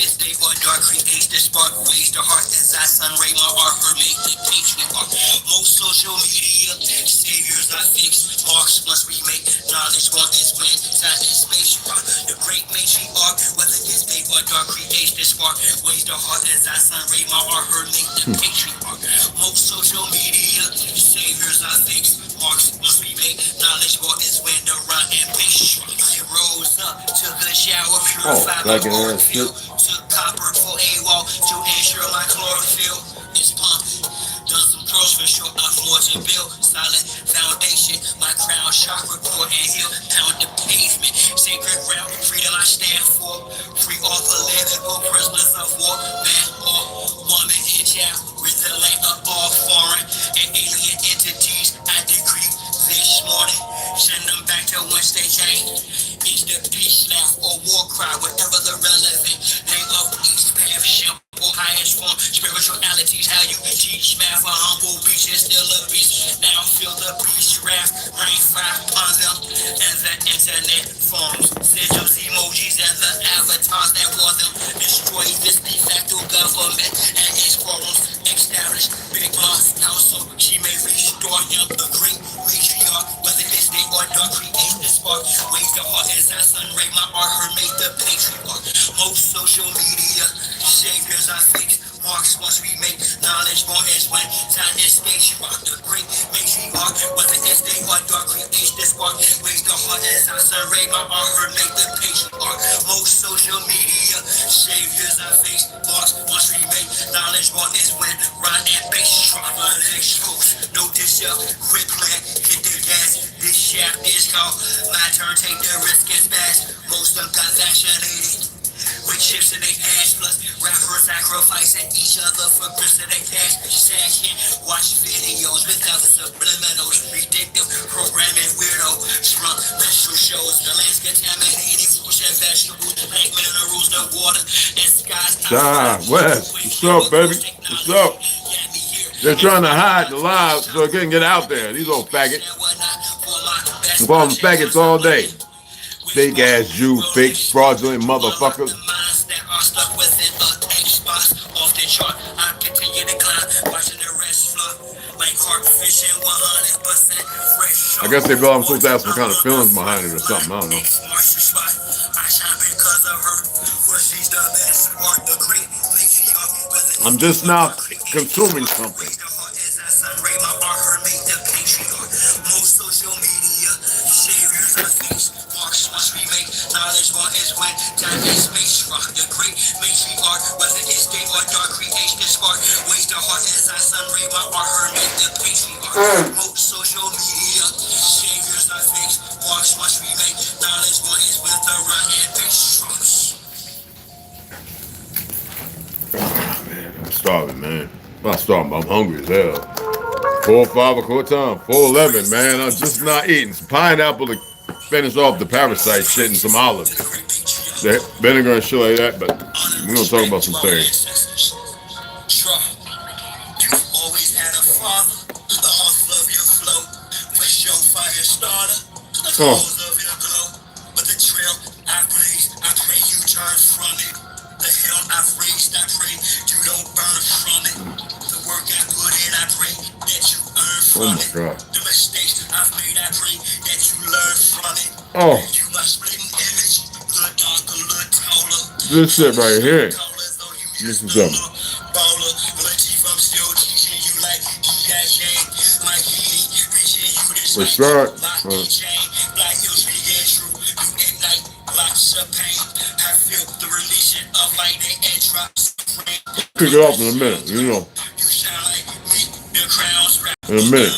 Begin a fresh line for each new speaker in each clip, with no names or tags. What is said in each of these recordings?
it's day or dark, creates the spark, ways the heart as I sun ray my art, her make the patriarch. Most social media saviors I fix, marks must we make, knowledge one is when time and space rock. The great matriarch, whether it's day or dark, creates the spark, ways the heart as I sun ray my art, her make the patriarch. Most social media saviors I fix, marks must we make, knowledge one is when the run and pace rock. I rose up, took a shower, purified my chlorophyll, took copper for a wall to ensure my chlorophyll is pumped. Done some curls for sure, I'm more to build solid foundation. My crown chakra core and heel, pound the pavement. Sacred ground, freedom I stand for. Free all political prisoners of war, man or woman and child. Rid the land of all foreign and alien entities. I decree this morning, send them back to whence they came. Is the peace laugh or war cry, whatever the relevant name of each path, simple, highest form, spiritualities, how you teach math, a humble beach is still a beach. Now feel the beach raft, rain fire upon them, and the internet forms, sigils, emojis, and the avatars that wore them. Destroy this de facto government and its forums, establish big boss council, she may restore him, the great matriarch, whether it's day or dark, create the spark, waves the heart as I sun ray my art, her make the patriarch. Most social media saviors I fix, marks once we make, knowledge born is when time and space you rock. The great matriarch, whether it's day or dark, creates the spark, waves the heart as I sun ray my art, her make the patriarch. Most social media saviors I fix, marks once we make, knowledge born is when run and base rock. Exposed, no dish up, quick plan, hit the gas. This shaft is called my turn, take the risk and smash. Most of them got vaccinated with chips in their ass, plus rappers sacrificing each other for grips in their cash. Session, watch videos without subliminals, predictive programming weirdo, shrunk menstrual shows, the land's contaminated, fruits and vegetables, plant minerals, the water and skies.
Jah West, what's up, baby? What's up? They're trying to hide the lies so it couldn't get out there. These old faggots. We call them faggots all day. Fake ass Jew, fake fraudulent motherfuckers. I guess they feel I'm supposed to have some kind of feelings behind it or something. I don't know. I'm just not consuming something. Starving, man. I'm not starving, but I'm hungry as hell. 4, 5 o'clock time. 4:11, man. I'm just not eating. Some pineapple to finish off the parasite shit and some olives. The vinegar and shit like that, but we're gonna talk about some things. Oh. Oh my God. The mistakes I've made, I pray that you learn from it. Oh. You must split an image, look darker, look taller. This shit right here. This is something. We start. Pick it up in a minute, you know. In a minute.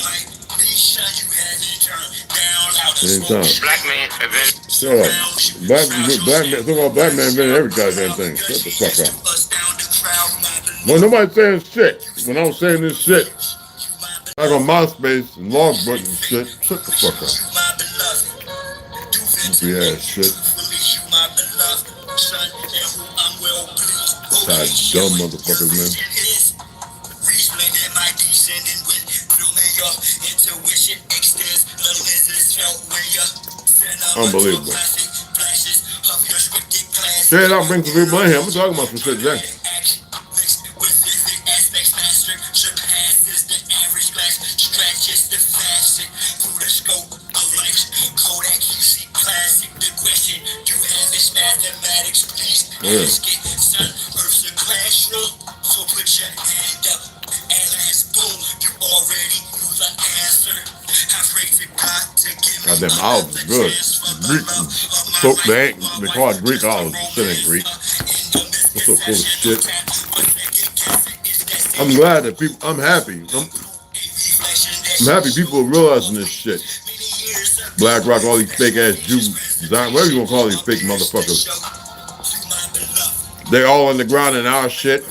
Anytime.
Black man event.
Shut up. Black man, talking about black man invented every goddamn thing. Shut the fuck up. Well, nobody's saying shit. When I was saying this shit, like on MySpace and Logbook and shit, shut the fuck up. Goofy ass shit. Tired dumb motherfuckers, man. Unbelievable. Shit, I'll bring some people in here. I'm talking about some shit today. Yeah. Goddamn olives is good. Greek, so they call it Greek olives. Shit ain't Greek. It's so full of shit. I'm glad that people. I'm happy. I'm happy people are realizing this shit. BlackRock, all these fake ass Jews, whatever you gonna call these fake motherfuckers. They all on the ground in our shit.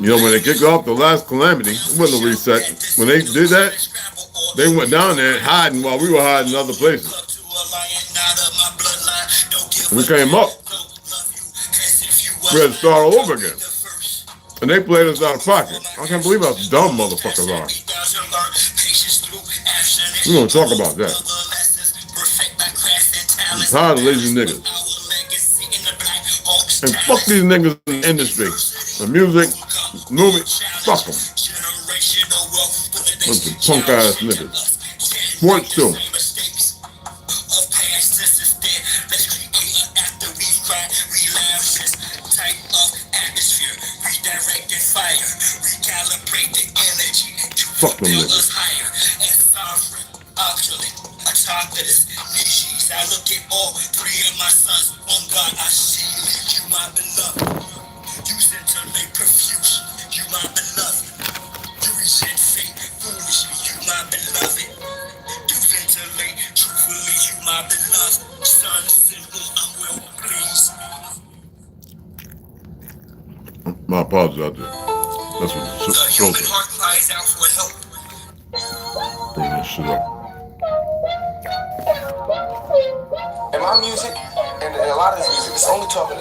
You know, when they kicked off the last calamity, it wasn't a reset. When they did that, they went down there hiding while we were hiding in other places. And we came up. We had to start all over again. And they played us out of pocket. I can't believe how dumb motherfuckers are. We're going to talk about that. I'm tired of lazy niggas. And fuck these niggas in the industry. The music, movie, fuck them. Bunch of punk ass niggas. Sports too. Fuck them niggas. I look at all three of my sons. On God, I see you, my beloved. You scintillate profuse, you my beloved. You resent fate, foolishly, you my beloved. You ventilate, truthfully, you my beloved. Son, simple, I'm well pleased. My apologies out there. That's what the human heart cries out for help. Bring this shit up.
And my music, and a lot of this music, it's only talking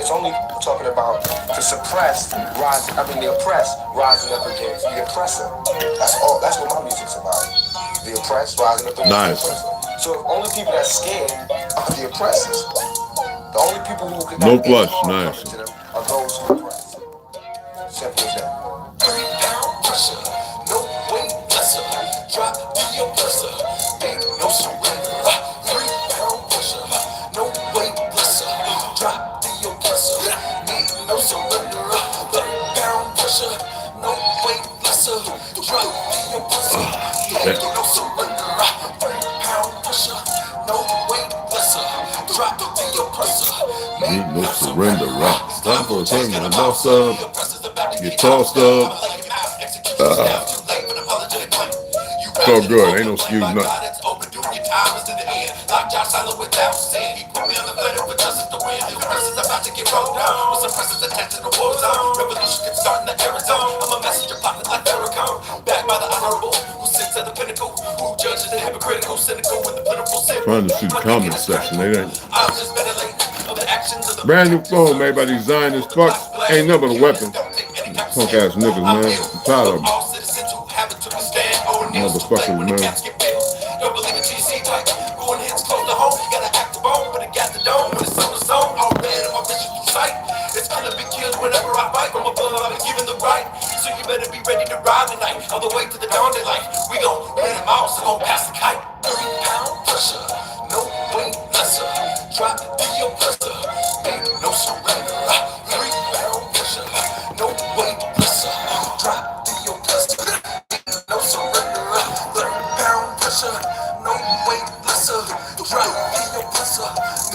about the suppressed rising. I mean, the oppressed rising up against the oppressor. That's all. That's what my music's about. The oppressed rising up against the oppressor. So the only people that's scared are the oppressors. The only people who can
no flush, nice.
To them are those who oppress. Simple as that. 3 pound pressure, no weight lesser. Drop the oppressor, ain't no surrender. 3 pound pressure, no weight lesser. Drop the oppressor, ain't no surrender. 3 pound pressure, no weight lesser. Drop the oppressor, ain't no surrender. 3 pound pressure, no weight lesser. Drop the oppressor, ain't no surrender. Time for a turn to boss up. Get tossed up. So good, ain't no excuse nothing. Trying to see the comment section, they ain't. Brand new phone made by these Zionist fucks. Ain't nothing but a weapon. Punk ass niggas, man. I'm tired of them. Motherfuckers, man. It's gonna be killed whenever I fight. From above, I've been given the right. So you better be ready to ride tonight. All the way to the dawn daylight. We gon' win them out, so gon' pass the kite. 3 pound pressure, no weight lesser. Drop the oppressor, ain't no surrender. 3 pound pressure, no weight lesser. Drop the oppressor, ain't no surrender. 3 pound pressure, no weight lesser. Drop the oppressor,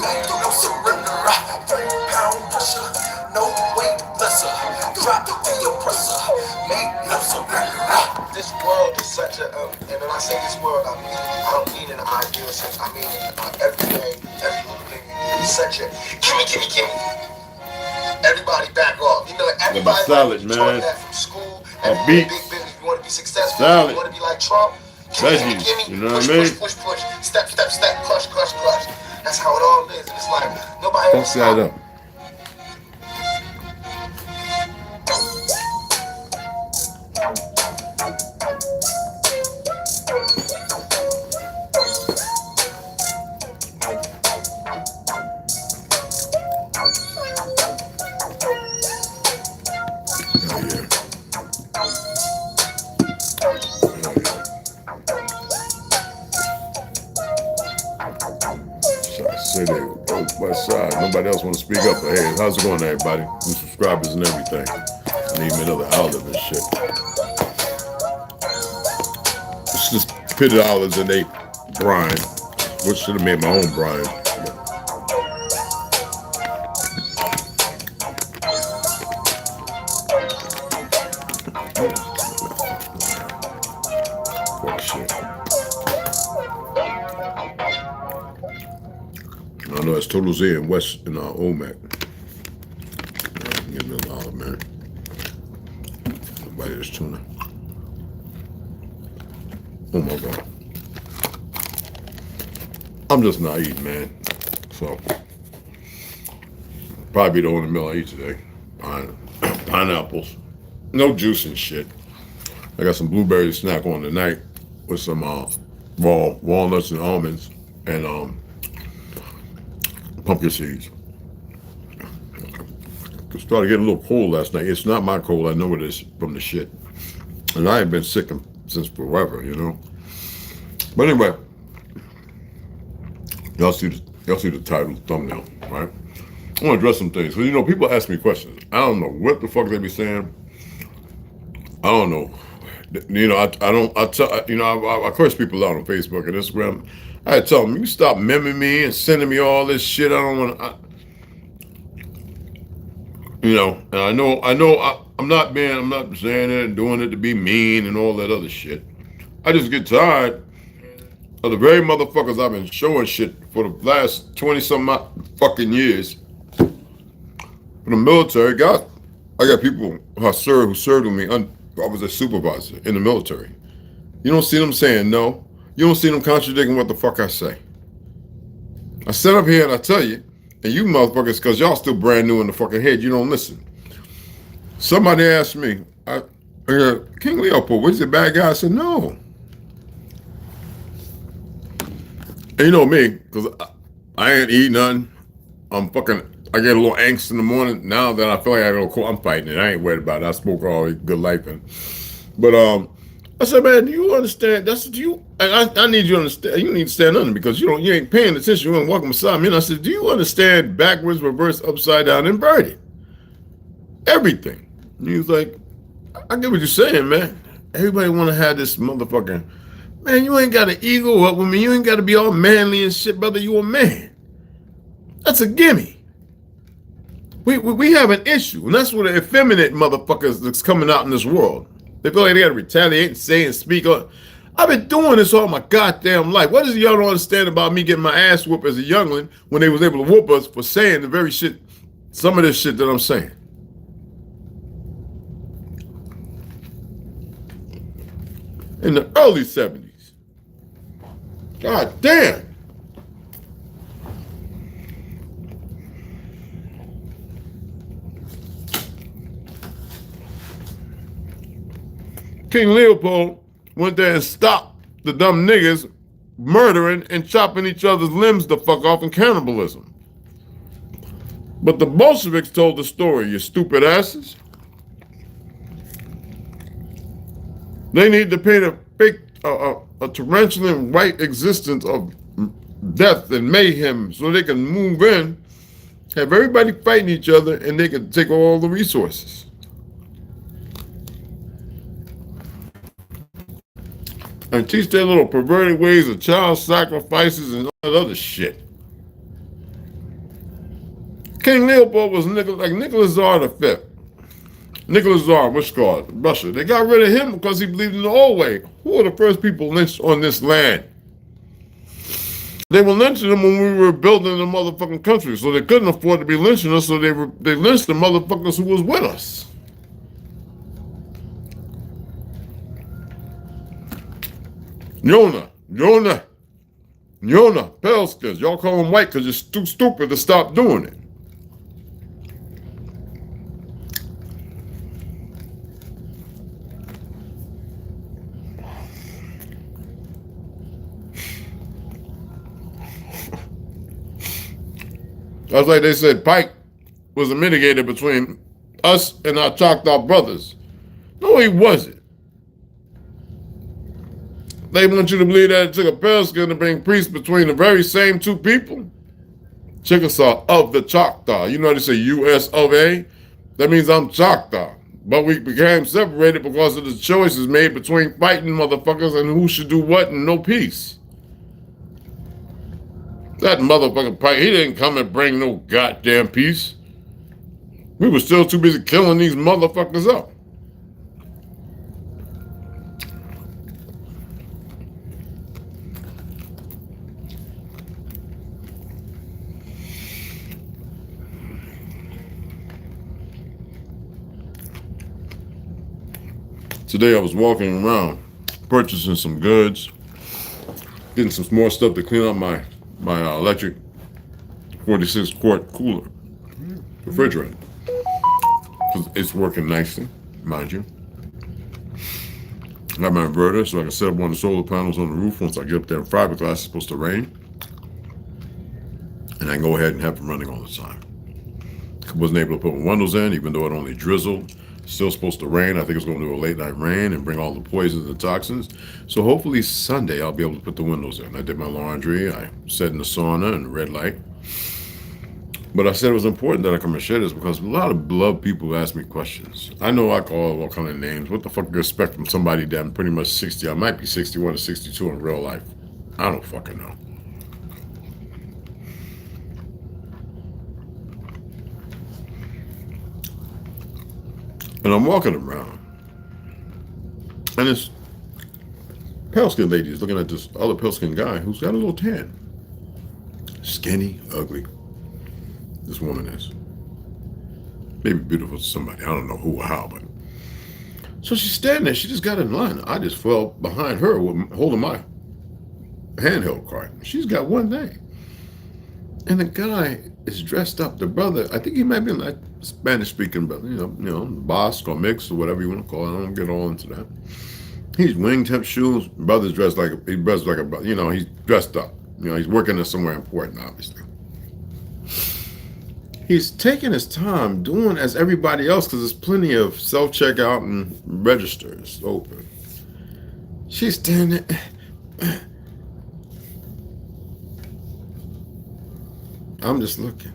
ain't no surrender. 3 pound pressure, no weight lesser. Drop the oppressor, ain't no surrender. This world is such a, and when I say this world, I don't mean an ideal sense. I mean everything, every little thing. It's such a gimme. Everybody back off. You know, everybody
salad, man.
That from school.
A beat.
Big business. You want to be successful.
Salad.
You want to be like Trump.
Veggies. You know what I mean?
Push. Step. Crush. That's how it all is. It's like nobody else.
Fuck that up. anybody else want to speak up. But hey, how's it going, everybody? New subscribers and everything. I need me another olive and shit. It's just pitted olives and they brine. Which should have made my own brine. Fuck shit. I know it's ToLU'S here in West in OMAC. Give me a olive, man. Nobody is tuna. Oh my God. I'm just not eating, man. So, probably the only meal I eat today. Pineapples. No juice and shit. I got some blueberry snack on tonight with some raw walnuts and almonds and pumpkin seeds. It started getting a little cold last night. It's not my cold. I know it is from the shit. And I ain't been sick since forever, you know. But anyway, y'all see the title, thumbnail, right? I want to address some things. Because, you know, people ask me questions. I don't know what the fuck they be saying. I don't know. You know, I curse people out on Facebook and Instagram. I tell them, you stop memming me and sending me all this shit. I don't want to, you know, and I'm not saying it and doing it to be mean and all that other shit. I just get tired of the very motherfuckers I've been showing shit for the last 20-some fucking years. For the military, I got people who served with me. I was a supervisor in the military. You don't see them saying no. You don't see them contradicting what the fuck I say. I sit up here and I tell you, and you motherfuckers, because y'all still brand new in the fucking head, you don't listen. Somebody asked me, King Leopold, was he a bad guy? I said, no. And you know me, because I ain't eat nothing. I get a little angst in the morning. Now that I feel like I go cool, I'm fighting it. I ain't worried about it. I smoke all good life. But I said, man, do you understand? That's what you, I need you to understand. You need to stand under because you ain't paying attention. You ain't walking beside me. And I said, do you understand backwards, reverse, upside down, inverted? Everything. And he was like, I get what you're saying, man. Everybody want to have this motherfucking, man, you ain't got an ego up with me. You ain't got to be all manly and shit, brother. You a man. That's a gimme. We have an issue, and that's what the effeminate motherfuckers that's coming out in this world. They feel like they got to retaliate and say and speak. I've been doing this all my goddamn life. What is y'all don't understand about me getting my ass whooped as a youngling when they was able to whoop us for saying the very shit, some of this shit that I'm saying? In the early 70s. God damn. King Leopold went there and stopped the dumb niggas murdering and chopping each other's limbs the fuck off in cannibalism. But the Bolsheviks told the story, you stupid asses. They need to paint a fake, a tarantula white existence of death and mayhem so they can move in, have everybody fighting each other, and they can take all the resources. And teach their little perverted ways of child sacrifices and all that other shit. King Leopold was like Nicholas Tsar V. Nicholas Tsar, what's called Russia. They got rid of him because he believed in the old way. Who were the first people lynched on this land? They were lynching them when we were building the motherfucking country, so they couldn't afford to be lynching us, so they lynched the motherfuckers who was with us. Yona, pale skins. Y'all call them white because you're too stupid to stop doing it. That's like they said Pike was a mitigator between us and our Choctaw brothers. No, he wasn't. They want you to believe that it took a pale skin to bring peace between the very same two people. Chickasaw of the Choctaw. You know they say U.S. of A? That means I'm Choctaw. But we became separated because of the choices made between fighting motherfuckers and who should do what and no peace. That motherfucking Pike, he didn't come and bring no goddamn peace. We were still too busy killing these motherfuckers up. Today I was walking around, purchasing some goods, getting some more stuff to clean up my electric 46 quart cooler, refrigerator. Because it's working nicely, mind you. I got my inverter so I can set up one of the solar panels on the roof once I get up there in fiberglass. It's supposed to rain. And I can go ahead and have it running all the time. I wasn't able to put my windows in even though it only drizzled. Still supposed to rain. I think it's going to do a late night rain and bring all the poisons and toxins. So hopefully Sunday I'll be able to put the windows in. I did my laundry. I sat in the sauna and the red light. But I said it was important that I come and share this because a lot of beloved people ask me questions. I know I call all kind of names. What the fuck do you expect from somebody that I'm pretty much 60? I might be 61 or 62 in real life. I don't fucking know. And I'm walking around, and this pale-skinned lady is looking at this other pale-skinned guy who's got a little tan. Skinny, ugly. This woman is. Maybe beautiful to somebody. I don't know who or how, but. So she's standing there. She just got in line. I just fell behind her holding my handheld cart. She's got one thing. And the guy is dressed up. The brother, I think he might be like Spanish-speaking brother, you know, Basque or mix or whatever you want to call it. I don't get all into that. He's wingtip shoes. Brother's dressed like a brother. You know, he's dressed up. You know, he's working at somewhere important, obviously. He's taking his time doing as everybody else because there's plenty of self-checkout and registers open. She's standing there. I'm just looking.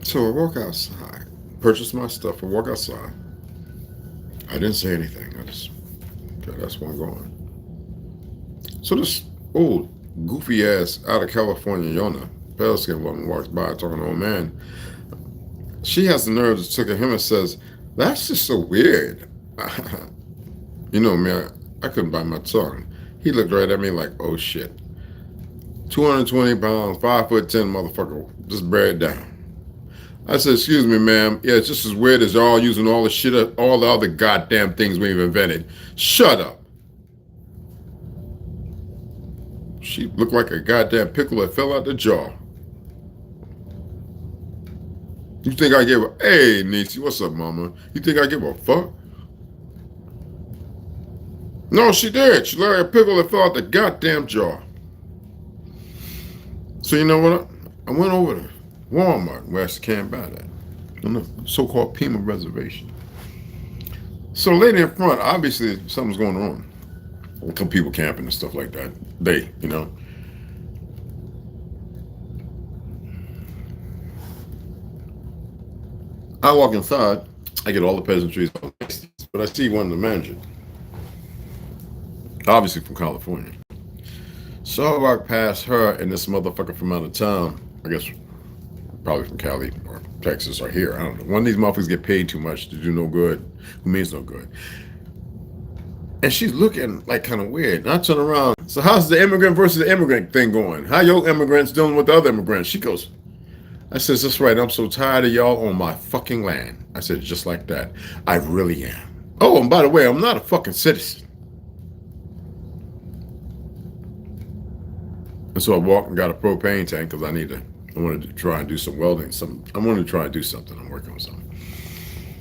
So I walk outside, purchase my stuff, and walk outside. I didn't say anything. I just, okay, that's where I'm going. So this old, goofy ass out of California, Yona, pale skinned woman walks by talking to a man. She has the nerve to look at him and says, "That's just so weird." You know, man, I couldn't bite my tongue. He looked right at me like, oh shit. 220 pounds, 5'10" motherfucker, just bear it down. I said, excuse me, ma'am. Yeah, it's just as weird as y'all using all the shit, all the other goddamn things we've invented. Shut up. She looked like a goddamn pickle that fell out the jaw. You think I give a, hey, Niecy, what's up, mama? You think I give a fuck? No, she did. She looked like a pickle that fell out the goddamn jaw. So you know what? I went over to Walmart where I can't buy that on the so-called Pima reservation. So the lady in front, obviously something's going on. A couple people camping and stuff like that. They, you know. I walk inside. I get all the peasantries, but I see one of the managers. Obviously from California. So I walk past her and this motherfucker from out of town, I guess probably from Cali or Texas or here, I don't know. One of these motherfuckers get paid too much to do no good, who means no good. And she's looking like kind of weird. And I turn around, so how's the immigrant versus the immigrant thing going? How your immigrants dealing with the other immigrants? She goes, I said, that's right, I'm so tired of y'all on my fucking land. I said, just like that, I really am. Oh, and by the way, I'm not a fucking citizen. And so I walked and got a propane tank because I wanted to try and do some welding. I wanted to try and do something. I'm working on something.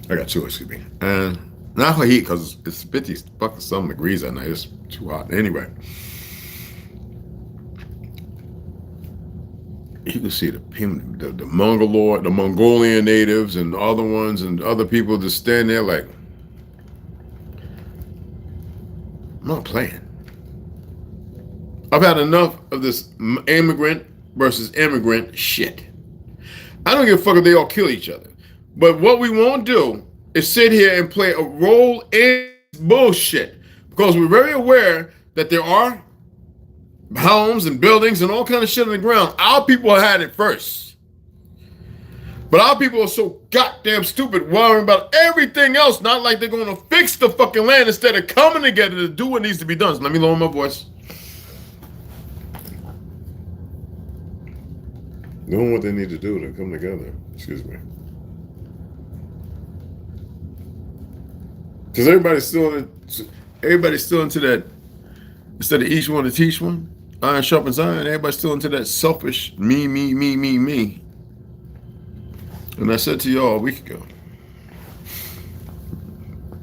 I got two, excuse me. And not heat because it's 50 fucking some degrees at night. It's too hot. Anyway. You can see the Mongoloid, the Mongolian natives and the other ones and other people just stand there like, I'm not playing. I've had enough of this immigrant versus immigrant shit. I don't give a fuck if they all kill each other. But what we won't do is sit here and play a role in bullshit. Because we're very aware that there are homes and buildings and all kind of shit on the ground. Our people had it first. But our people are so goddamn stupid worrying about everything else, not like they're going to fix the fucking land instead of coming together to do what needs to be done. So let me lower my voice. Doing what they need to do to come together. Excuse me. Because everybody's still into that, instead of each one to teach one, iron sharpens iron, everybody's still into that selfish me. And I said to y'all a week ago,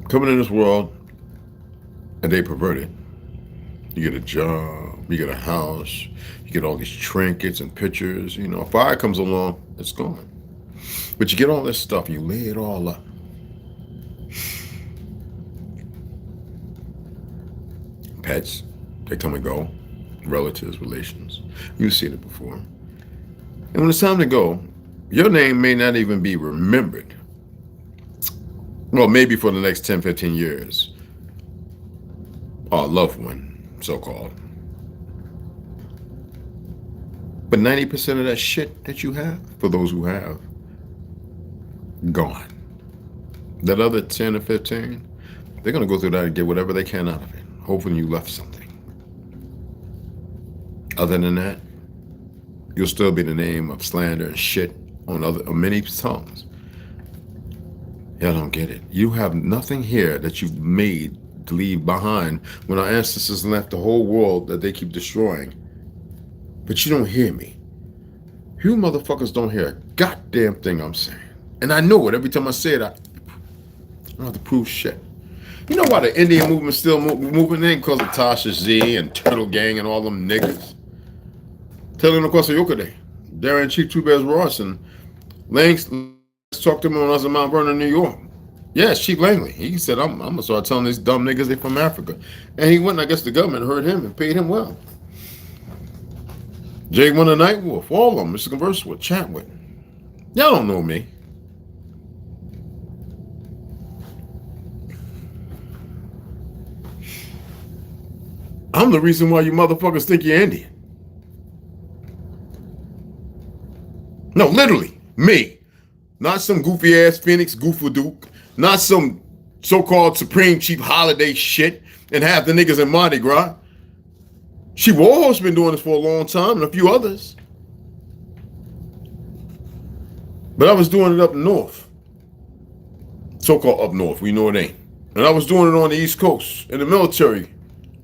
coming in this world, and they perverted. You get a job, you get a house, you get all these trinkets and pictures. You know, a fire comes along, it's gone. But you get all this stuff, you lay it all up. Pets, they come and go. Relatives, relations. You've seen it before. And when it's time to go, your name may not even be remembered. Well, maybe for the next 10, 15 years. Or a loved one, so-called. But 90% of that shit that you have, for those who have, gone. That other 10 or 15, they're going to go through that and get whatever they can out of it. Hoping you left something. Other than that, you'll still be the name of slander and shit on many tongues. Y'all don't get it. You have nothing here that you've made to leave behind when our ancestors left the whole world that they keep destroying. But you don't hear me. You motherfuckers don't hear a goddamn thing I'm saying. And I know it. Every time I say it, I don't have to prove shit. You know why the Indian movement's still moving in? Because of Tasha Z and Turtle Gang and all them niggas. Tell them across the Yokade. Darren Chief Two Bears Ross and Langs talked to him when I was in Mount Vernon, New York. Yes, Chief Langley. He said, I'm going to start telling these dumb niggas they from Africa. And he went, and I guess the government heard him and paid him well. Jay One the Night Wolf, all of them, just converse with, chat with. Y'all don't know me. I'm the reason why you motherfuckers think you're Indian. No, literally, me. Not some goofy ass Phoenix Goofadook. Not some so-called Supreme Chief Holiday shit and half the niggas in Mardi Gras. She Warhorse been doing this for a long time and a few others. But I was doing it up north. So-called up north, we know it ain't. And I was doing it on the East Coast in the military.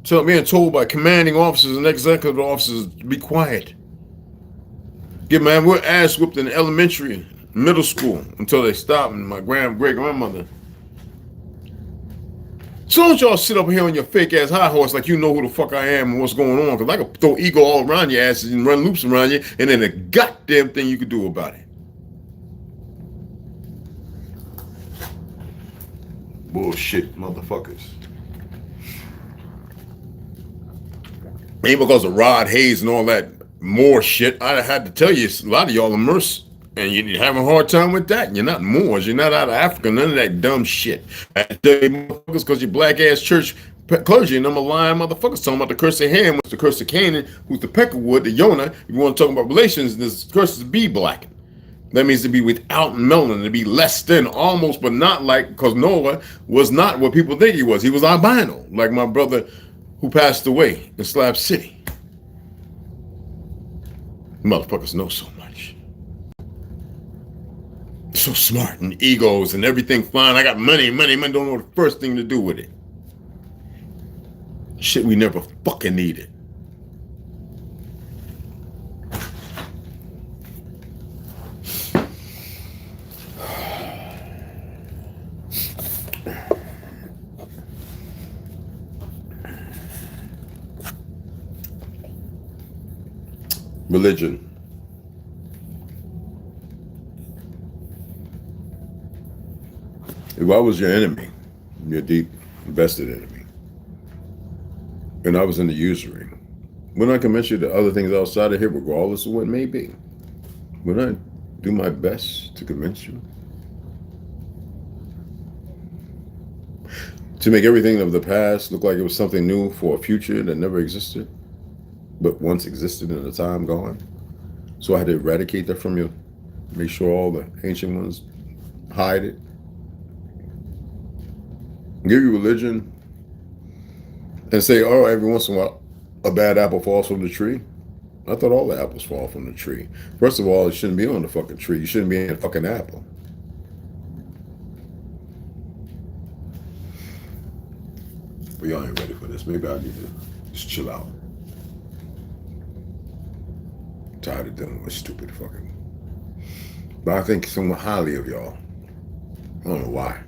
Being told by commanding officers and executive officers to be quiet. We're ass whipped in elementary, middle school until they stopped. And my great grandmother. So don't y'all sit up here on your fake ass high horse like you know who the fuck I am and what's going on, because I can throw ego all around your asses and run loops around you, and then a goddamn thing you could do about it. Bullshit, motherfuckers. Ain't because of Rod Hayes and all that Moor shit. I had to tell you, a lot of y'all are Moors, and you're having a hard time with that. You're not Moors. You're not out of Africa. None of that dumb shit. I tell you, motherfuckers, because you're black ass church clergy, and I'm a lying motherfuckers talking about the curse of Ham, which is the curse of Canaan, who's the peckerwood, the Yonah. If you want to talk about relations, this curse is to be black. That means to be without melanin, to be less than, almost, but not like, because Noah was not what people think he was. He was albino, like my brother who passed away in Slab City. Motherfuckers know so much. So smart and egos and everything flying. I got money, don't know the first thing to do with it. Shit we never fucking needed. Religion. If I was your enemy, your deep invested enemy, and I was in the usury, When I convince you the other things outside of here, regardless of what it may be, when I do my best to convince you, to make everything of the past look like it was something new for a future that never existed, but once existed in a time gone. So I had to eradicate that from you, make sure all the ancient ones hide it, give you religion, and say, oh, every once in a while, a bad apple falls from the tree. I thought all the apples fall from the tree. First of all, it shouldn't be on the fucking tree. You shouldn't be in a fucking apple. But y'all ain't ready for this. Maybe I need to just chill out. I'm tired of dealing with stupid fucking. But I think somewhat highly of y'all. I don't know why.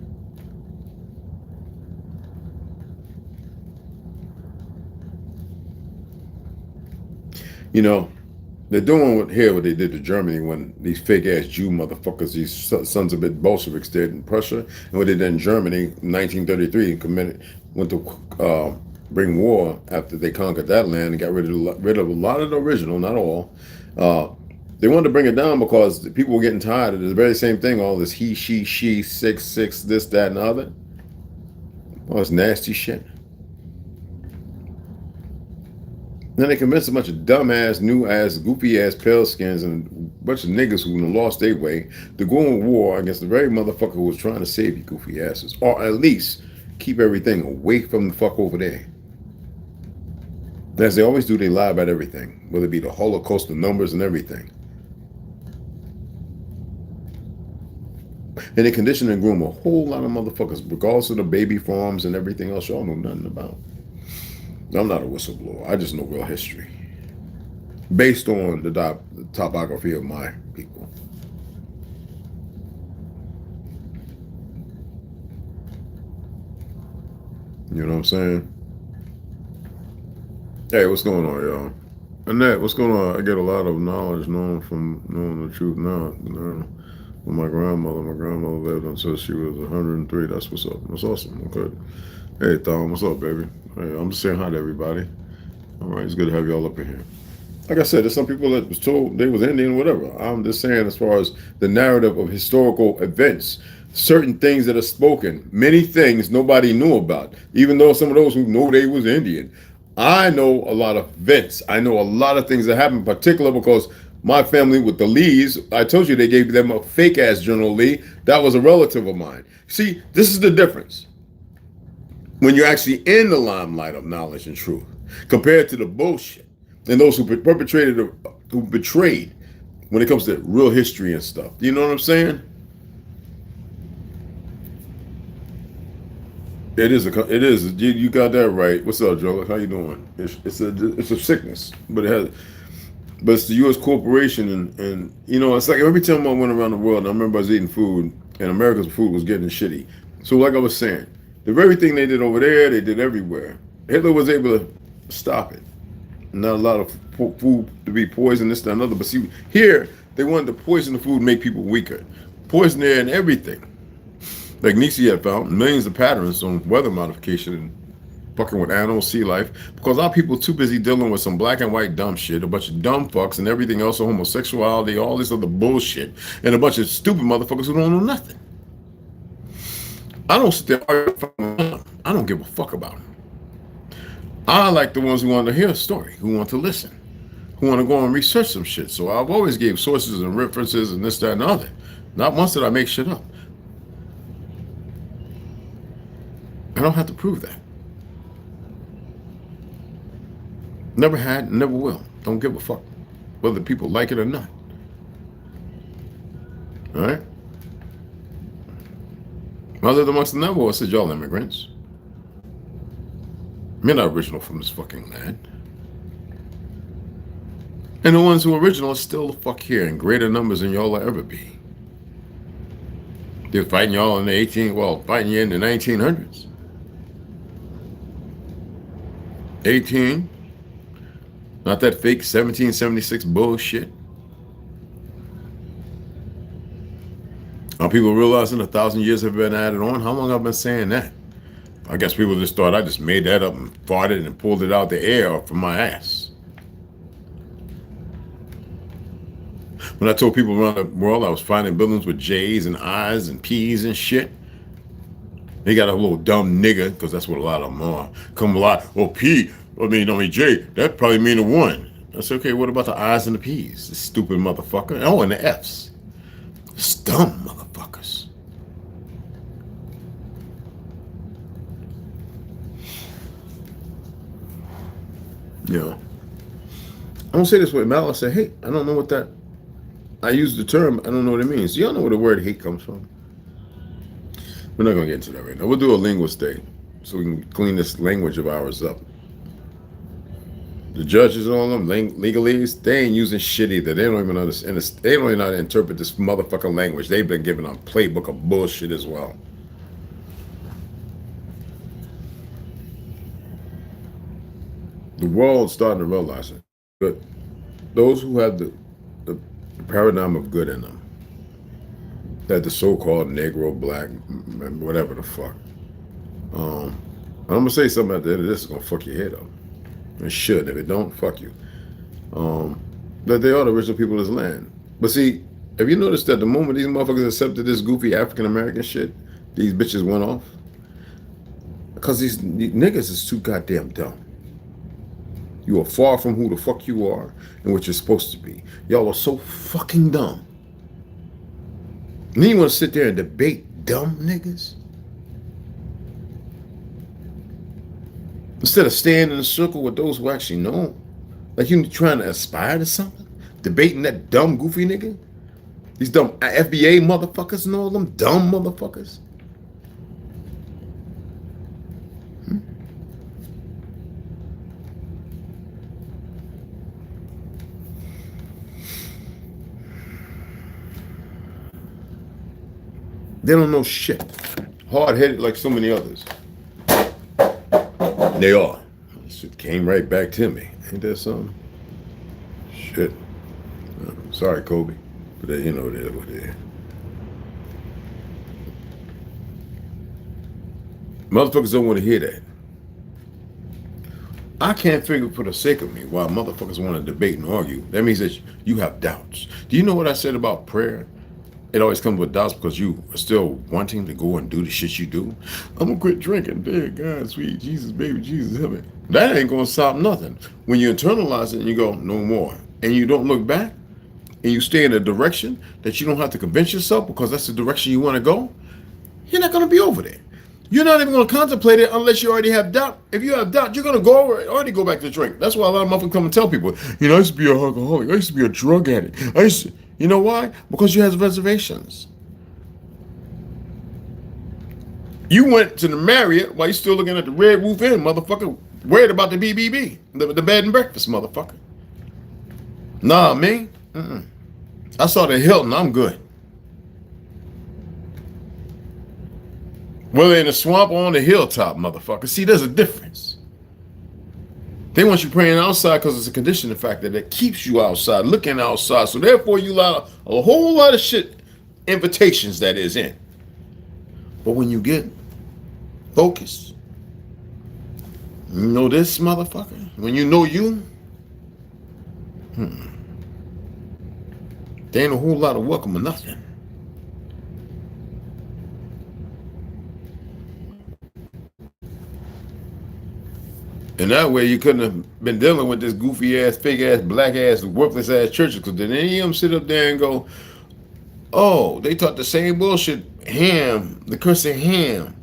You know, they're doing here what they did to Germany when these fake ass Jew motherfuckers, these sons of it Bolsheviks did in Prussia, and what they did in Germany in 1933 and went to bring war after they conquered that land and got rid of a lot of the original, not all. They wanted to bring it down because people were getting tired of the very same thing, all this he, she, 6, this, that, and the other. All this nasty shit. Then they convinced a bunch of dumbass, new-ass, goofy-ass pale skins and a bunch of niggas who lost their way to go in war against the very motherfucker who was trying to save you goofy asses. Or at least keep everything away from the fuck over there. As they always do, they lie about everything, whether it be the Holocaust, the numbers, and everything. And they condition and groom a whole lot of motherfuckers, regardless of the baby farms and everything else y'all know nothing about. I'm not a whistleblower. I just know real history. Based on the topography of my people. You know what I'm saying? Hey, what's going on, y'all? Annette, what's going on? I get a lot of knowledge from knowing the truth now. When my grandmother lived until she was 103. That's what's up. That's awesome. Okay. Hey, Tom, what's up, baby? Hey, I'm just saying hi to everybody. All right, it's good to have y'all up in here. Like I said, there's some people that was told they was Indian, whatever. I'm just saying, as far as the narrative of historical events, certain things that are spoken, many things nobody knew about, even though some of those who know they was Indian. I know a lot of events. I know a lot of things that happened, particularly because my family with the Lees, I told you they gave them a fake-ass General Lee. That was a relative of mine. See, this is the difference. When you're actually in the limelight of knowledge and truth, compared to the bullshit and those who who betrayed when it comes to real history and stuff. You know what I'm saying? It is. You got that right. What's up, Joe? How you doing? It's a sickness, but it's the U.S. corporation and you know, it's like every time I went around the world, and I remember I was eating food, and America's food was getting shitty. So like I was saying, the very thing they did over there, they did everywhere. Hitler was able to stop it. Not a lot of food to be poisoned, this, that, and another. But see, here, they wanted to poison the food and make people weaker. Poison there and everything. Like Nietzsche had found millions of patterns on weather modification and fucking with animals, sea life. Because our people too busy dealing with some black and white dumb shit, a bunch of dumb fucks and everything else, homosexuality, all this other bullshit, and a bunch of stupid motherfuckers who don't know nothing. I don't sit there arguing. I don't give a fuck about them. I like the ones who want to hear a story, who want to listen, who want to go and research some shit. So I've always gave sources and references and this, that, and the other. Not once did I make shit up. I don't have to prove that. Never had, never will. Don't give a fuck whether people like it or not. All right? I lived amongst the number. I said, y'all immigrants. You're not original from this fucking land. And the ones who are original are still the fuck here in greater numbers than y'all will ever be. They're fighting y'all in the fighting you in the 1900s. 18. Not that fake 1776 bullshit. Are people realizing 1,000 years have been added on? How long have I been saying that? I guess people just thought I just made that up and farted and pulled it out the air from my ass. When I told people around the world I was finding buildings with J's and I's and P's and shit, they got a little dumb nigga, because that's what a lot of them are. Come a lot, well, P, I mean J, that probably mean a 1. I said, okay, what about the I's and the P's? The stupid motherfucker. Oh, and the F's. It's dumb motherfuckers. You know, I don't say this way. Mal, I say, hey, I don't know what that, I use the term, I don't know what it means. Y'all know where the word hate comes from? We're not going to get into that right now. We'll do a linguist day so we can clean this language of ours up. The judges and all them, legalese, they ain't using shit either. They don't even understand. They don't even know how to interpret this motherfucking language. They've been given a playbook of bullshit as well. The world's starting to realize it. But those who have the paradigm of good in them, that the so-called Negro, black, whatever the fuck. I'm gonna say something at the end of this is gonna fuck your head up. It should. If it don't, fuck you. That they are the original people of this land. But see, have you noticed that the moment these motherfuckers accepted this goofy African American shit, these bitches went off? Because these niggas is too goddamn dumb. You are far from who the fuck you are and what you're supposed to be. Y'all are so fucking dumb. And then you want to sit there and debate dumb niggas? Instead of staying in a circle with those who actually know. Like you trying to aspire to something? Debating that dumb goofy nigga? These dumb FBA motherfuckers and all them dumb motherfuckers? They don't know shit. Hard-headed like so many others. They are. Shit came right back to me. Ain't that something? Shit. Sorry, Kobe. But you know that what it is. Motherfuckers don't want to hear that. I can't figure for the sake of me why motherfuckers want to debate and argue. That means that you have doubts. Do you know what I said about prayer? It always comes with doubts because you are still wanting to go and do the shit you do. I'm going to quit drinking. Dear God, sweet Jesus, baby Jesus, help me. That ain't going to stop nothing. When you internalize it and you go, no more, and you don't look back, and you stay in a direction that you don't have to convince yourself because that's the direction you want to go, you're not going to be over there. You're not even going to contemplate it unless you already have doubt. If you have doubt, you're going to already go back to drink. That's why a lot of motherfuckers come and tell people, I used to be a alcoholic. I used to be a drug addict. You know why? Because you have reservations. You went to the Marriott while you still looking at the Red Roof Inn, motherfucker, worried about the BBB, the bed and breakfast, motherfucker. Nah, me? I saw the Hilton, I'm good. Whether in the swamp or on the hilltop, motherfucker. See, there's a difference. They want you praying outside because it's a conditioning factor that keeps you outside, looking outside. So therefore, you allow a whole lot of shit, invitations that is in. But when you get focused, you know this motherfucker, when you know you, there ain't a whole lot of welcome or nothing. And that way you couldn't have been dealing with this goofy ass, fake ass, black ass, worthless ass churches, because then any of them sit up there and go, oh, they taught the same bullshit, Ham, the curse of Ham.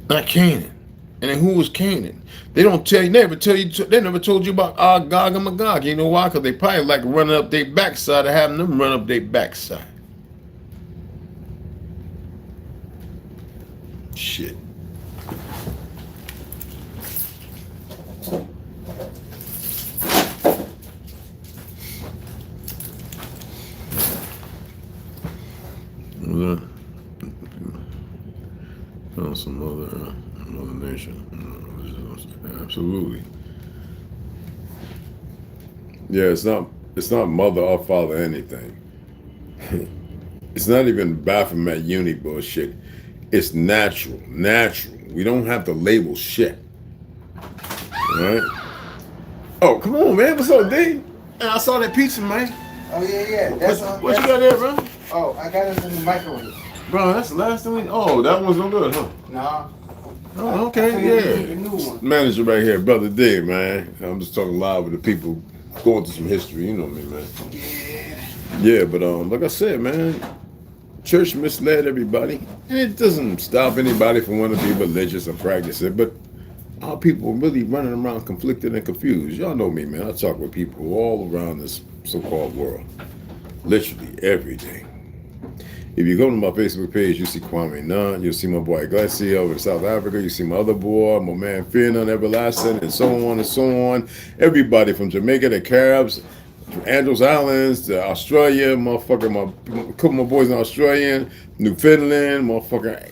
Not Canaan. And then who was Canaan? They don't tell you, they never told you about Gog and Magog. You know why? Because they probably like running up their backside or having them run up their backside. Shit. Some other nation. Absolutely. Yeah, it's not mother or father anything. It's not even Baphomet uni bullshit. It's natural. We don't have to label shit. All right? Oh, come on, man. What's up, D? Man, I saw that pizza, man.
Oh yeah. That's
What you got there, bro?
Oh, I got it in the microwave.
Bro, that's the last thing we. Oh, that one's no good, huh?
Nah.
Oh, okay,
A new
yeah.
one.
Manager right here, brother D, man. I'm just talking live with the people going through some history. You know me, man. Yeah, but like I said, man, church misled everybody, and it doesn't stop anybody from wanting to be religious and practice it. But our people are really running around conflicted and confused. Y'all know me, man. I talk with people all around this so-called world, literally every day. If you go to my Facebook page, you see Kwame Nunn, you'll see my boy Glacier over in South Africa, you see my other boy, my man Fiernan Everlasting, and so on and so on. Everybody from Jamaica to Caribs, from Andros Islands to Australia, motherfucker, a couple of my boys in Australia, Newfoundland, motherfucker,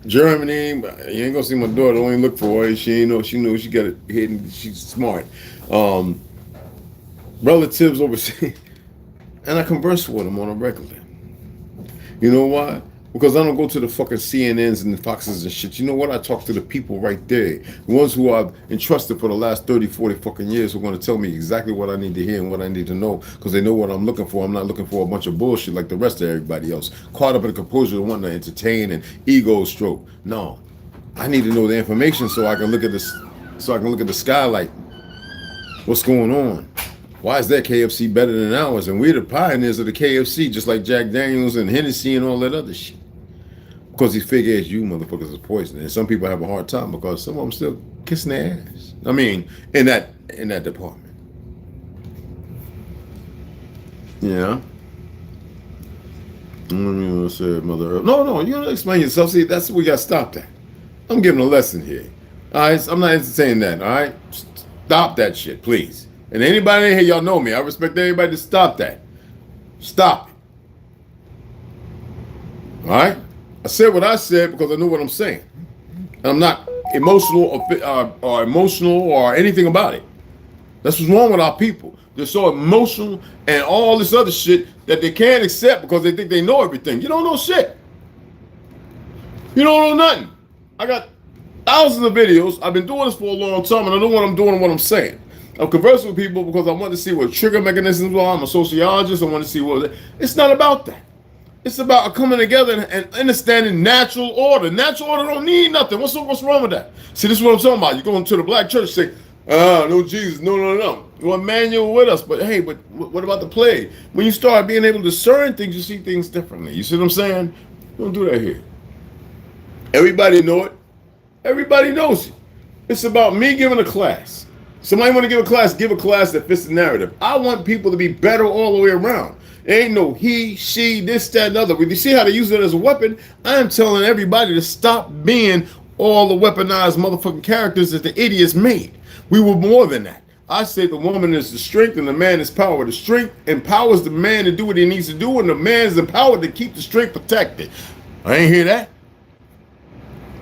Germany. You ain't gonna see my daughter, don't even look for her. She ain't know, she knew she got it hidden, she's smart. Relatives overseas, and I converse with them on a regular. You know why? Because I don't go to the fucking CNNs and the Foxes and shit. You know what? I talk to the people right there. The ones who I've entrusted for the last 30, 40 fucking years who are going to tell me exactly what I need to hear and what I need to know. Because they know what I'm looking for. I'm not looking for a bunch of bullshit like the rest of everybody else. Caught up in the composure of wanting to entertain and ego stroke. No. I need to know the information so I can look at this, so I can look at the skylight. What's going on? Why is their KFC better than ours? And we're the pioneers of the KFC, just like Jack Daniels and Hennessy and all that other shit. Because these fake ass you motherfuckers is poison. And some people have a hard time because some of them still kissing their ass. I mean, in that department. Yeah. You say, Mother. No, you don't explain yourself. See, that's what we got stopped at. I'm giving a lesson here. All right, I'm not entertaining that. All right, stop that shit, please. And anybody in here, y'all know me. I respect everybody to stop that. Stop it. All right? I said what I said because I know what I'm saying. And I'm not emotional or anything about it. That's what's wrong with our people. They're so emotional and all this other shit that they can't accept because they think they know everything. You don't know shit. You don't know nothing. I got thousands of videos. I've been doing this for a long time and I know what I'm doing and what I'm saying. I'm conversing with people because I want to see what trigger mechanisms are. I'm a sociologist. I want to see what... It's not about that. It's about coming together and understanding natural order. Natural order don't need nothing. What's wrong with that? See, this is what I'm talking about. You go into the black church and say, no Jesus, no. You want Emmanuel with us. But hey, but what about the plague? When you start being able to discern things, you see things differently. You see what I'm saying? Don't do that here. Everybody know it. Everybody knows it. It's about me giving a class. Somebody want to give a class that fits the narrative. I want people to be better all the way around. There ain't no he, she, this, that, and other. When you see how to use it as a weapon, I'm telling everybody to stop being all the weaponized motherfucking characters that the idiots made. We were more than that. I say the woman is the strength and the man is power. The strength empowers the man to do what he needs to do, and the man is empowered to keep the strength protected. I ain't hear that.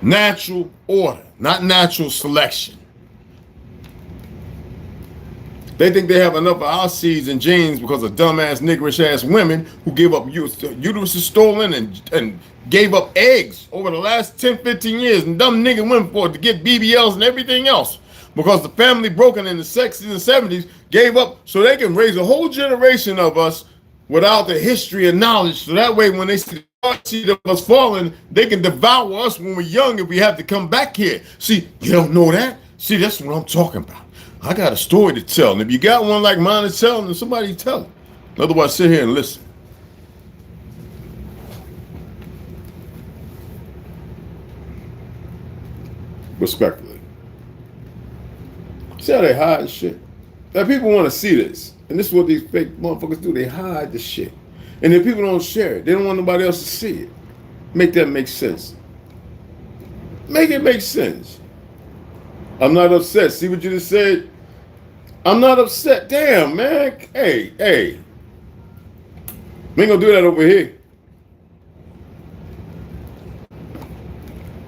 Natural order, not natural selection. They think they have enough of our seeds and genes because of dumbass, niggerish ass women who gave up uteruses stolen and gave up eggs over the last 10, 15 years. And dumb nigga went for it to get BBLs and everything else because the family broken in the 60s and 70s gave up so they can raise a whole generation of us without the history and knowledge. So that way when they see us falling, they can devour us when we're young if we have to come back here. See, you don't know that? See, that's what I'm talking about. I got a story to tell, and if you got one like mine to tell, then somebody tell it. Otherwise, sit here and listen. Respectfully. See how they hide shit? Now, people want to see this, and this is what these fake motherfuckers do. They hide the shit. And if people don't share it, they don't want nobody else to see it. Make that make sense. Make it make sense. I'm not upset. See what you just said? I'm not upset. Damn, man. Hey. We ain't gonna do that over here.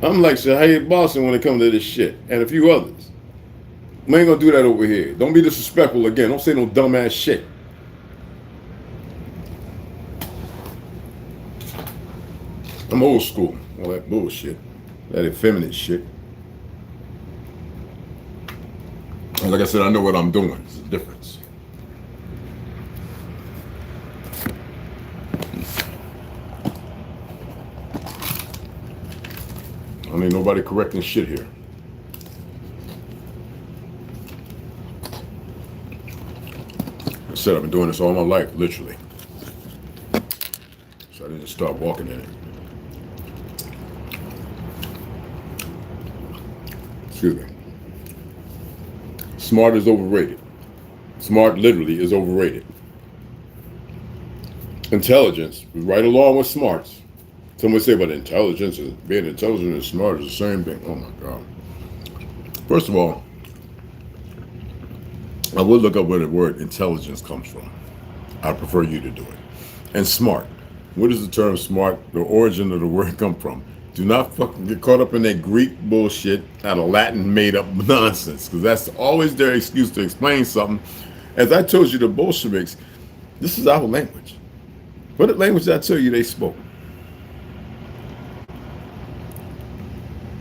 I'm like Shahid Boston when it comes to this shit, and a few others. We ain't gonna do that over here. Don't be disrespectful again. Don't say no dumbass shit. I'm old school. All that bullshit. That effeminate shit. Like I said, I know what I'm doing. There's a difference. I ain't nobody correcting shit here. I said I've been doing this all my life, literally. So I didn't just start walking in it. Excuse me. Smart is overrated. Smart literally is overrated. Intelligence, right along with smarts. Someone say, but intelligence is being intelligent and smart is the same thing. Oh my God. First of all, I would look up where the word intelligence comes from. I prefer you to do it. And smart. Where does the term smart, the origin of the word, come from? Do not fucking get caught up in that Greek bullshit out of Latin made up nonsense, because that's always their excuse to explain something. As I told you, the Bolsheviks, this is our language. What language did I tell you they spoke?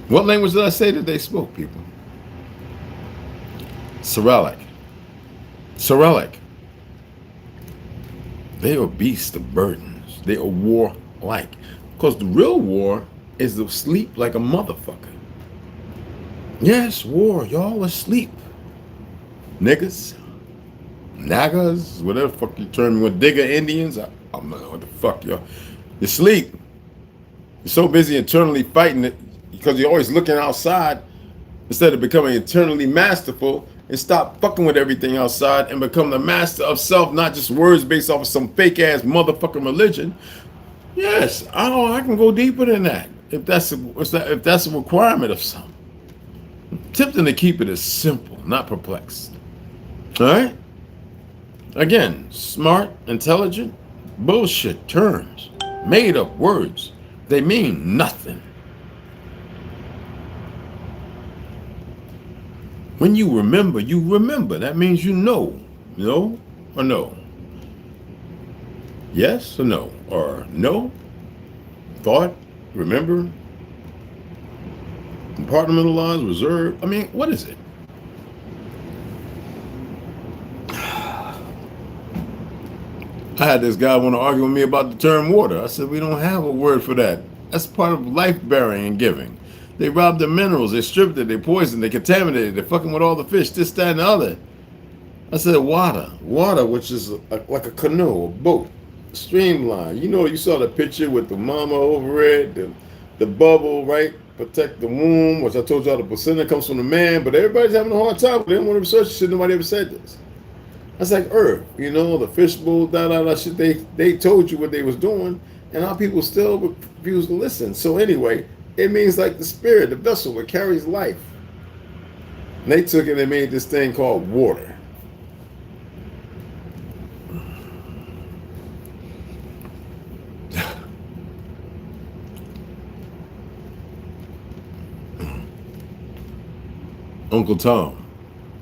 What language did I say that they spoke, people? Cyrillic. Cyrillic. They are beasts of burdens. They are warlike. Because the real war is to sleep like a motherfucker. Yes, war. Y'all asleep. Niggas. Nagas. Whatever the fuck you term me with. Digger Indians. I don't know what the fuck y'all. You sleep. You're so busy internally fighting it because you're always looking outside instead of becoming internally masterful and stop fucking with everything outside and become the master of self, not just words based off of some fake ass motherfucking religion. Yes, I can go deeper than that if that's a requirement of some. Tempting to keep it as simple, not perplexed. All right. Again, smart, intelligent, bullshit terms, made up words. They mean nothing. When you remember, you remember. That means you know. No or no? Yes or no? Or no? Thought? Remember? Compartmentalized? Reserved? I mean, what is it? I had this guy want to argue with me about the term water. I said, we don't have a word for that. That's part of life bearing and giving. They robbed the minerals, they stripped it, they poisoned, they contaminated, they're fucking with all the fish, this, that, and the other. I said water. Water, which is like a canoe, a boat, streamline. You know, you saw the picture with the mama over it, the bubble, right? Protect the womb, which I told y'all the placenta comes from the man, but everybody's having a hard time. They don't want to research this shit, nobody ever said this. That's like Earth, you know, the fishbowl, shit. They told you what they was doing, and our people still refuse to listen. So anyway, it means like the spirit, the vessel that carries life. And they took it and made this thing called water. Uncle Tom.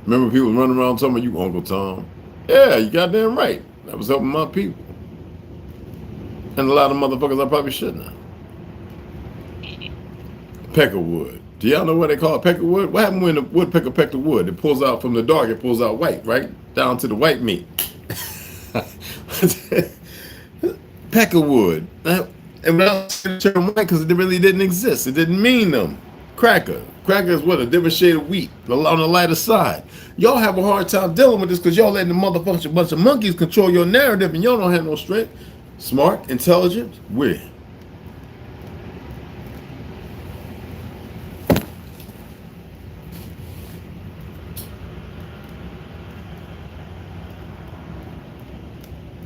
Remember people running around talking about you, Uncle Tom? Yeah, you goddamn right. That was helping my people. And a lot of motherfuckers I probably shouldn't have. Peckerwood. Do y'all know what they call peckerwood? What happened when the woodpecker pecked the wood? It pulls out from the dark, it pulls out white, right? Down to the white meat. Peckerwood. And when I said the term white, because it really didn't exist. It didn't mean them. Cracker. Cracker is what? A different shade of wheat on the lighter side. Y'all have a hard time dealing with this because y'all letting the motherfucking bunch of monkeys control your narrative and y'all don't have no strength. Smart, intelligent, weird.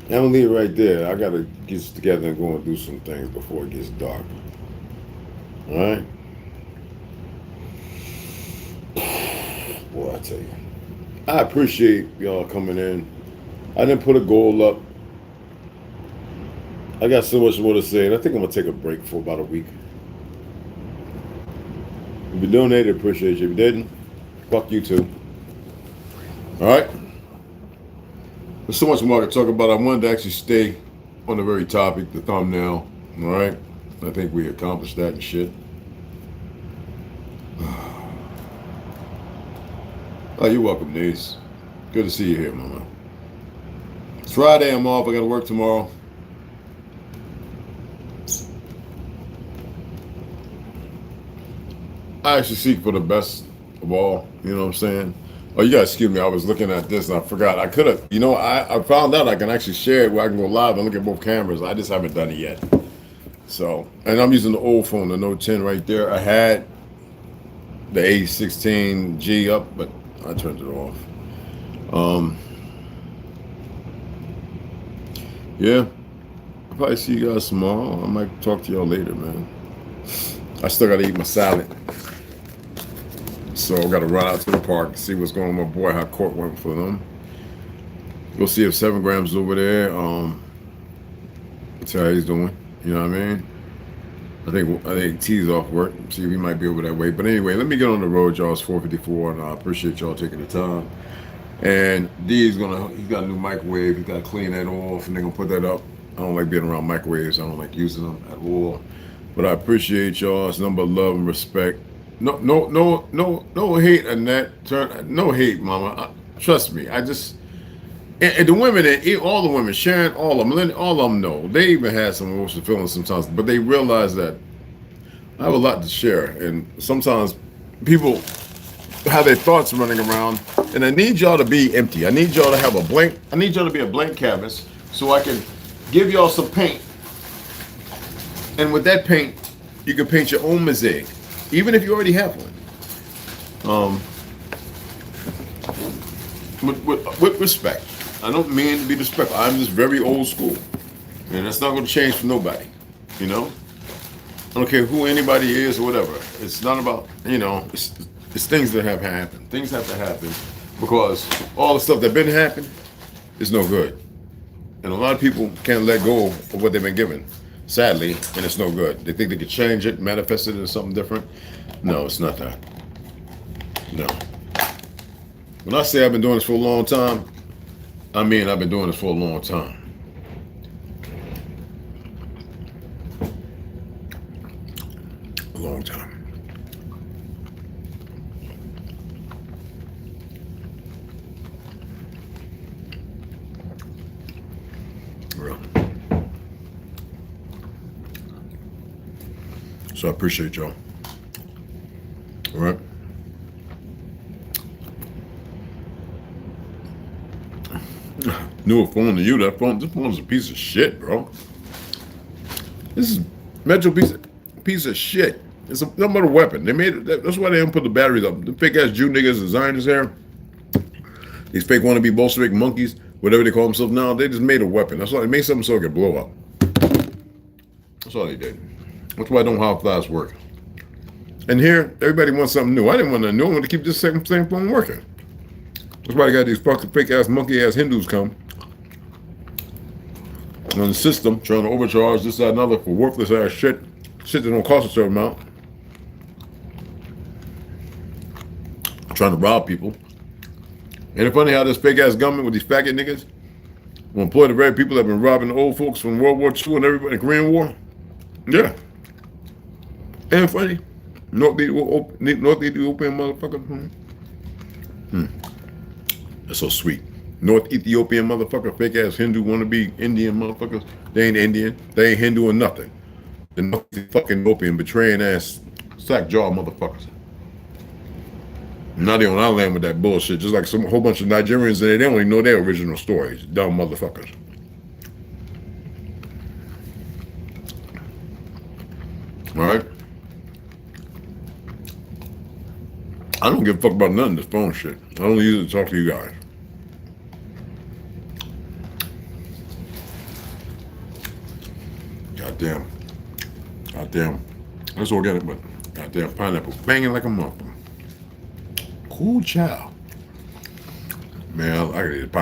I'm gonna leave it right there. I gotta get this together and go and do some things before it gets dark. All right? Boy, I tell you. I appreciate y'all coming in. I didn't put a goal up. I got so much more to say, and I think I'm gonna take a break for about a week. If you donated, appreciate you. If you didn't, fuck you too. All right? There's so much more to talk about. I wanted to actually stay on the very topic, the thumbnail. All right? I think we accomplished that and shit. Oh, you're welcome, niece. Good to see you here, mama. It's Friday, I'm off. I gotta work tomorrow. I actually seek for the best of all, you know what I'm saying? Oh, you guys, excuse me, I was looking at this and I forgot. I could have, I found out I can actually share it where I can go live and look at both cameras. I just haven't done it yet. So, and I'm using the old phone, the Note 10 right there. I had the A16G up, but I turned it off. Yeah, I'll probably see you guys tomorrow. I might talk to y'all later, man. I still gotta eat my salad. So I gotta run out to the park and see what's going on with my boy, how court went for them. Go see if 7 grams over there. See how he's doing. You know what I mean? I think T's off work. See if he might be over that way. But anyway, let me get on the road, y'all. It's 4:54, and I appreciate y'all taking the time. And he's got a new microwave. He's gotta clean that off, and they're gonna put that up. I don't like being around microwaves. I don't like using them at all. But I appreciate y'all. It's nothing but love and respect. No hate on that turn. No hate, mama. Trust me. I just and the women, all the women, Sharon, all of them know. They even had some emotional feelings sometimes, but they realize that I have a lot to share, and sometimes people have their thoughts running around, and I need y'all to be empty. I need y'all to have a blank. I need y'all to be a blank canvas, so I can give y'all some paint, and with that paint, you can paint your own mosaic, even if you already have one. With respect. I don't mean to be disrespectful. I'm just very old school, and that's not going to change for nobody. I don't care who anybody is or whatever. It's not about it's things that have happened. Things have to happen because all the stuff that been happening is no good, and a lot of people can't let go of what they've been given. Sadly, and it's no good. They think they can change it, manifest it into something different. No, it's not that. No. When I say I've been doing this for a long time, I mean I've been doing this for a long time. A long time. Real. So I appreciate y'all. All right. Newer phone to you. This phone's a piece of shit, bro. This is Metro piece of shit. It's nothing but a weapon. They made it. That's why they don't put the batteries up. The fake ass Jew niggas designed this here. These fake wannabe Bolshevik monkeys, whatever they call themselves now, they just made a weapon. That's why they made something so it could blow up. That's all they did. That's why I don't know how flies work. And here, everybody wants something new. I didn't want nothing new. I wanted to keep this same phone working. That's why they got these fucking fake ass monkey ass Hindus come on the system trying to overcharge this, that, and other for worthless ass shit that don't cost a certain amount. Trying to rob people. Ain't it funny how this fake ass government with these faggot niggas will employ the very people that have been robbing the old folks from World War II and everybody, the Korean War? Yeah. Ain't it funny? North Ethiopian motherfucker. That's so sweet. North Ethiopian motherfucker, fake ass Hindu wannabe Indian motherfuckers. They ain't Indian. They ain't Hindu or nothing. They're North fucking Ethiopian betraying ass sack jaw motherfuckers. Now they on our land with that bullshit. Just like some whole bunch of Nigerians, they don't even know their original stories. Dumb motherfuckers. All right. I don't give a fuck about none of this phone shit. I only use it to talk to you guys. Goddamn. That's organic, but goddamn pineapple banging like a motherfucker. Cool child. Man, I can eat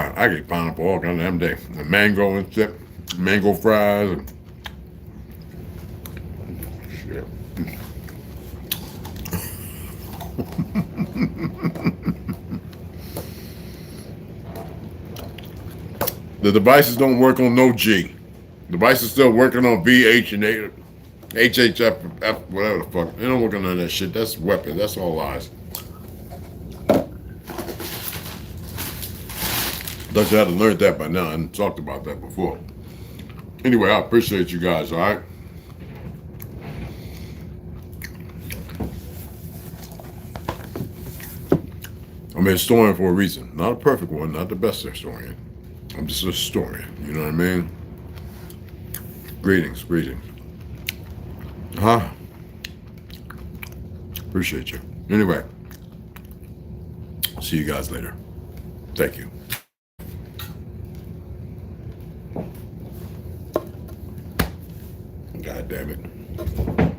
pineapple all kind of damn day. And mango and shit. Mango fries and shit. The devices don't work on no G. The device is still working on VH and HHF, whatever the fuck. They don't work on none of that shit. That's weapons. That's all lies. Thought you had learned that by now and talked about that before. Anyway, I appreciate you guys, all right? I'm a historian for a reason. Not a perfect one, not the best historian. I'm just a historian, you know what I mean? Greetings, greetings. Huh? Appreciate you. Anyway, see you guys later. Thank you. God damn it.